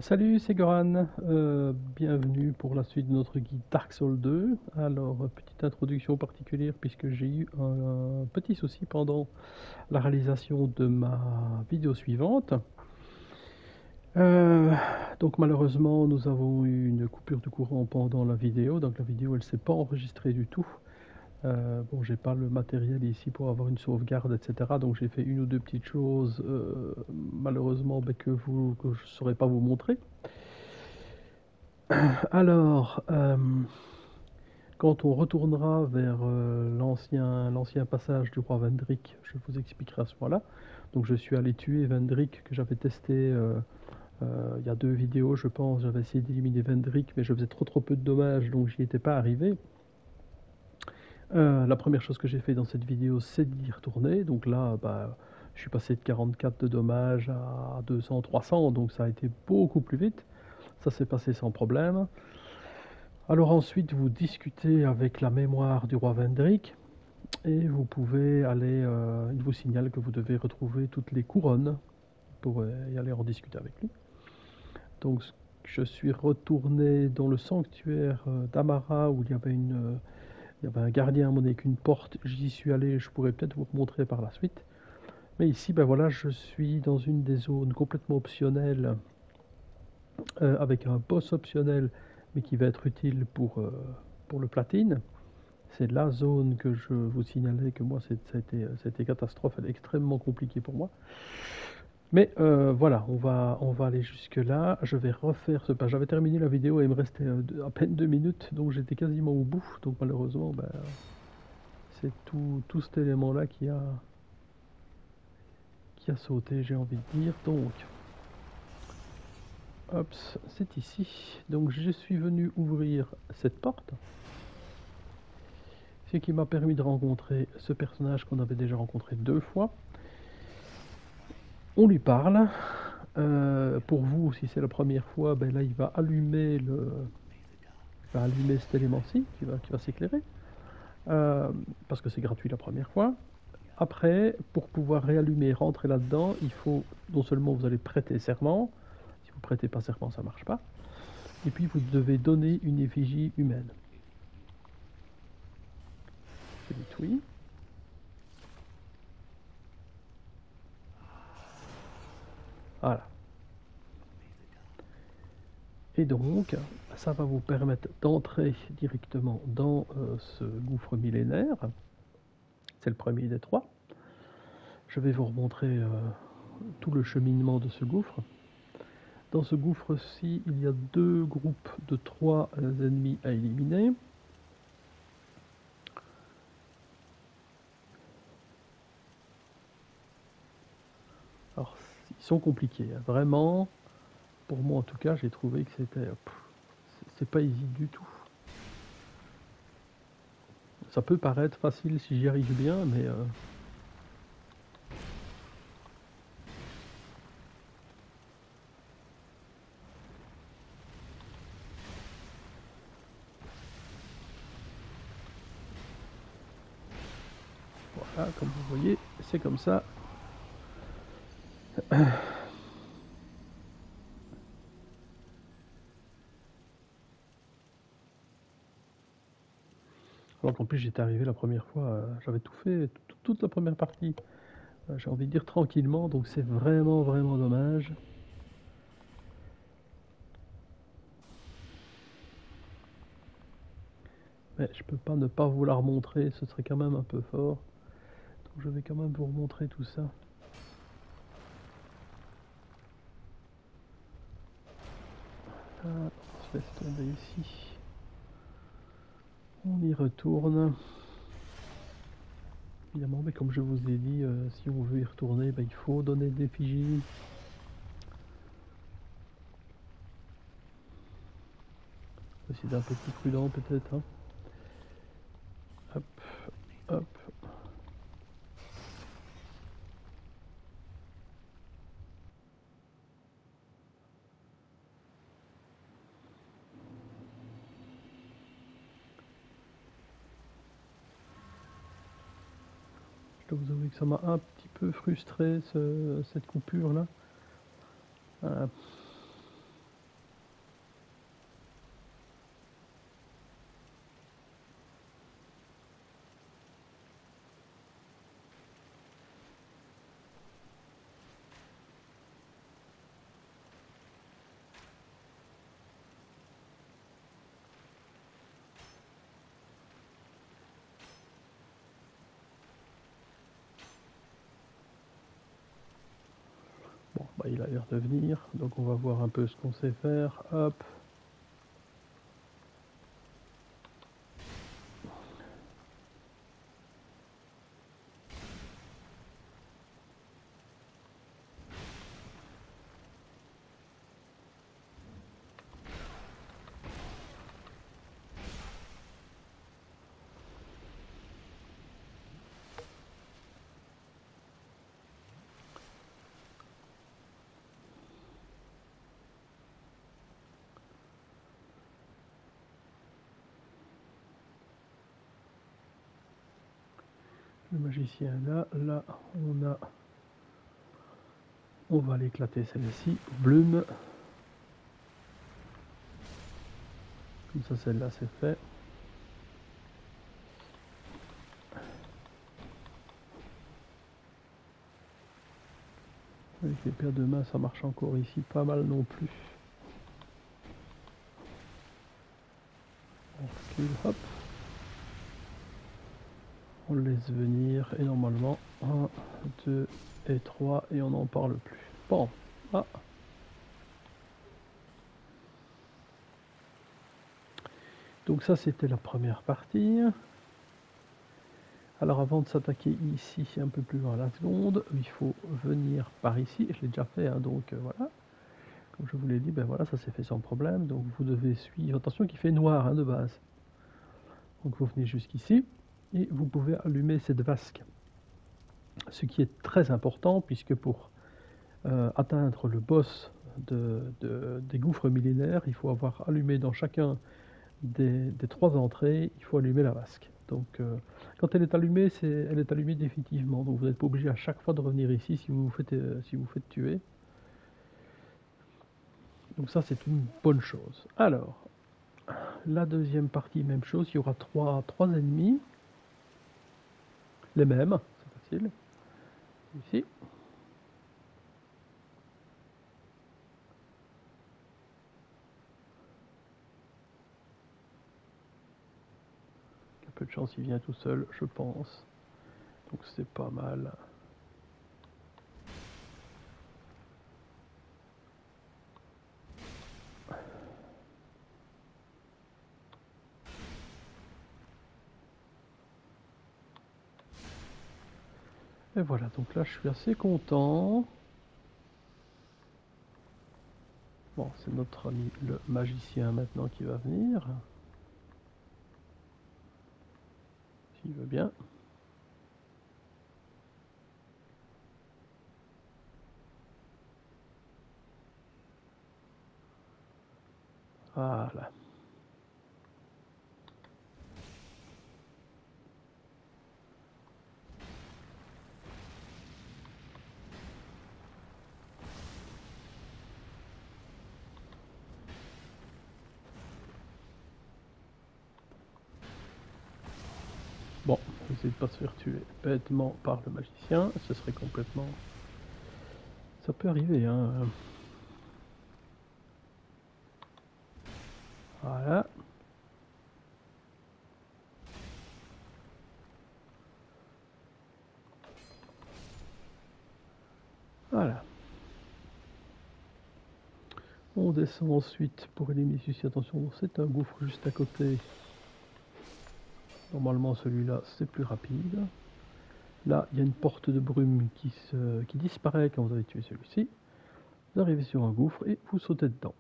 Salut, c'est Goran. Bienvenue pour la suite de notre guide Dark Souls 2. Alors, petite introduction particulière puisque j'ai eu un petit souci pendant la réalisation de ma vidéo suivante. Euh, donc malheureusement, nous avons eu une coupure de courant pendant la vidéo, donc la vidéo elle s'est pas enregistrée du tout. Bon, j'ai pas le matériel ici pour avoir une sauvegarde, etc. Donc j'ai fait une ou deux petites choses, malheureusement, que je ne saurais pas vous montrer. Alors, quand on retournera vers l'ancien passage du roi Vendrick, je vous expliquerai à ce moment-là. Donc je suis allé tuer Vendrick que j'avais testé il y a 2 vidéos, je pense. J'avais essayé d'éliminer Vendrick, mais je faisais trop peu de dommages, donc j'y étais pas arrivé. La première chose que j'ai fait dans cette vidéo, c'est d'y retourner. Donc là, bah, je suis passé de 44 de dommages à 200, 300, donc ça a été beaucoup plus vite. Ça s'est passé sans problème. Alors ensuite, vous discutez avec la mémoire du roi Vendrick et vous pouvez aller, il vous signale que vous devez retrouver toutes les couronnes pour y aller en discuter avec lui. Donc je suis retourné dans le sanctuaire d'Amara où il y avait un gardien à monnaie avec une porte. J'y suis allé, je pourrais peut-être vous montrer par la suite. Mais ici, ben voilà, je suis dans une des zones complètement optionnelles avec un boss optionnel mais qui va être utile pour le platine. C'est la zone que je vous signalais que moi, ça a été catastrophe, elle est extrêmement compliquée pour moi. Mais voilà, on va aller jusque là. Je vais refaire ce pas. J'avais terminé la vidéo et il me restait à peine 2 minutes, donc j'étais quasiment au bout. Donc malheureusement, ben, c'est tout cet élément-là qui a sauté, j'ai envie de dire. Donc, hop, c'est ici. Donc je suis venu ouvrir cette porte. Ce qui m'a permis de rencontrer ce personnage qu'on avait déjà rencontré 2 fois. On lui parle. Pour vous, si c'est la première fois, ben là il va allumer cet élément-ci qui va s'éclairer. Parce que c'est gratuit la première fois. Après, pour pouvoir réallumer et rentrer là-dedans, il faut non seulement vous allez prêter serment, si vous prêtez pas serment, ça marche pas, et puis vous devez donner une effigie humaine. Je dis oui. Voilà. Et donc, ça va vous permettre d'entrer directement dans ce gouffre millénaire. C'est le premier des 3. Je vais vous remontrer tout le cheminement de ce gouffre. Dans ce gouffre-ci, il y a 2 groupes de 3 ennemis à éliminer. Alors, ils sont compliqués, hein. Vraiment. Pour moi, en tout cas, j'ai trouvé que c'est pas easy du tout. Ça peut paraître facile si j'y arrive bien, mais voilà, comme vous voyez, c'est comme ça. Alors qu'en plus, j'étais arrivé la première fois, j'avais tout fait, toute la première partie. J'ai envie de dire tranquillement, donc c'est vraiment dommage. Mais je peux pas ne pas vous la remontrer, ce serait quand même un peu fort. Donc je vais quand même vous remontrer tout ça. Ah, on se laisse tomber ici. On y retourne. Évidemment, mais comme je vous ai dit, si on veut y retourner, ben, il faut donner des effigies. Essayer d'être un peu plus prudent peut-être. Hein. Hop, hop. Je dois vous avouer que ça m'a un petit peu frustré cette coupure là. bah, il a l'air de venir, donc on va voir un peu ce qu'on sait faire. Hop. Le magicien là, on va l'éclater celle-ci, Bloom. Comme ça celle-là c'est fait. Avec les paires de mains ça marche encore ici pas mal non plus. On recule, hop. On le laisse venir et normalement 1, 2 et 3 et on n'en parle plus. Bon, ah. Donc ça c'était la première partie. Alors avant de s'attaquer ici un peu plus loin à la seconde, il faut venir par ici, je l'ai déjà fait hein, donc voilà. Comme je vous l'ai dit, ben voilà, ça s'est fait sans problème, donc vous devez suivre, attention qu'il fait noir hein, de base. Donc vous venez jusqu'ici et vous pouvez allumer cette vasque. Ce qui est très important puisque pour atteindre le boss des gouffres millénaires, il faut avoir allumé dans chacun des 3 entrées, il faut allumer la vasque. Donc quand elle est allumée, elle est allumée définitivement. Donc vous n'êtes pas obligé à chaque fois de revenir ici si vous vous faites tuer. Donc ça c'est une bonne chose. Alors, la deuxième partie, même chose, il y aura trois ennemis. Les mêmes, c'est facile. Ici. Il y a peu de chance, il vient tout seul, je pense. Donc c'est pas mal. Et voilà, donc là je suis assez content. Bon, c'est notre ami le magicien maintenant qui va venir. S'il veut bien. Voilà. Bon, essayez de pas se faire tuer bêtement par le magicien, ce serait complètement... Ça peut arriver, hein. Voilà. Voilà. On descend ensuite pour éliminer celui-ci. Attention, c'est un gouffre juste à côté. Normalement, celui-là, c'est plus rapide. Là, il y a une porte de brume qui disparaît quand vous avez tué celui-ci. Vous arrivez sur un gouffre et vous sautez dedans.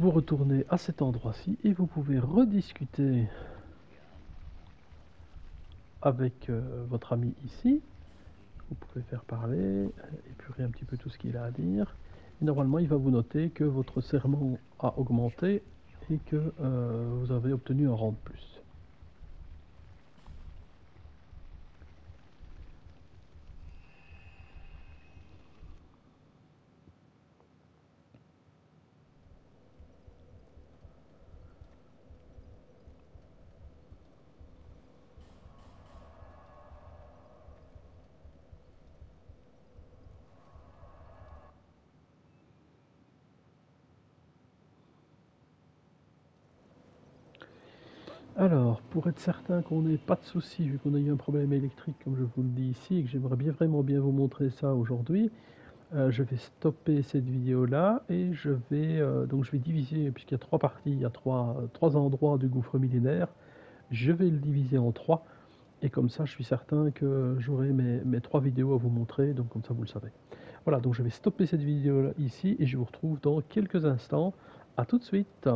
Vous retournez à cet endroit-ci et vous pouvez rediscuter avec votre ami ici. Vous pouvez faire parler, épurer un petit peu tout ce qu'il a à dire. Et normalement, il va vous noter que votre serment a augmenté et que vous avez obtenu un rang de plus. Alors, pour être certain qu'on n'ait pas de soucis, vu qu'on a eu un problème électrique, comme je vous le dis ici, et que j'aimerais bien vraiment bien vous montrer ça aujourd'hui, je vais stopper cette vidéo-là et donc je vais diviser, puisqu'il y a trois parties, il y a trois endroits du gouffre millénaire, je vais le diviser en trois, et comme ça, je suis certain que j'aurai mes trois vidéos à vous montrer, donc comme ça, vous le savez. Voilà, donc je vais stopper cette vidéo-là ici, et je vous retrouve dans quelques instants. À tout de suite.